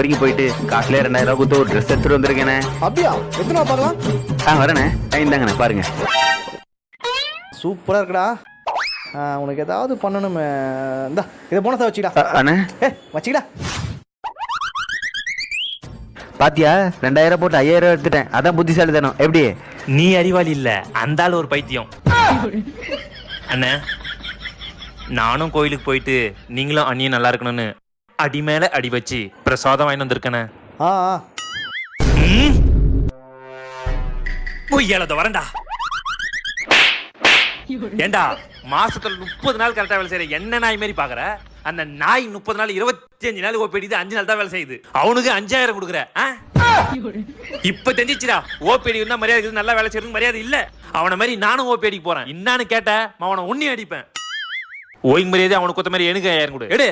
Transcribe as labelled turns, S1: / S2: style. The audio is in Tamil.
S1: வரைக்கும் போயிட்டு காசுல 2000 ரூபாய் கொடுத்து ஒரு ட்ரெஸ் எடுத்துட்டு வந்திருக்கேனே.
S2: அப்படியா? எத்தனை பார்க்கலாம்?
S1: வரேண்ணே. இந்தாங்கண்ணே பாருங்க.
S2: சூப்பராக இருக்குடா. உனக்கு ஏதாவது பண்ணணுமே. இந்தா இதை போனஸா வச்சுக்கடா.
S1: அண்ணே
S2: வச்சுக்கடா.
S1: பாத்தியா 2000 போட்டு 5000 எடுத்துட்டேன். அதான் புத்திசாலி தானோ. எப்படி
S3: நீ அறிவாளி இல்ல, அந்த ஆள் ஒரு பைத்தியம். அண்ணா, நானும் கோயிலுக்கு போயிட்டு நீங்களும் அண்ணியும் நல்லா இருக்கணும்னு அடி மேல அடி வச்சு பிரசாதம் வாங்கி வந்திருக்கேனே. பொய்யாலத வரண்டா. ஏண்டா மாசத்துல 30 நாள் கரெக்டா வேலை செய்யற என்ன நாய் மாதிரி பாக்குற? அந்த நாய் 30 நாள் 25 நாள் ஓபேடி 5 நாள் தான் வேலை செய்யுது. அவனுக்கு 5000 கொடுக்குற. இப்ப தெரிஞ்சிச்சுடா ஓபேடி இருந்தா மரியாதை இருக்குது, நல்லா வேலை செய்யறதுக்கு மரியாதை இல்ல. அவனை மாதிரி நானும் ஓபேடிக்கு போறேன். என்னான்னு கேட்ட அவனை உன்னி அடிப்பேன். ஓய்வு மரியாதை அவனுக்கு கொத்த மாதிரி எனக்கு 5000 கொடு. எடு.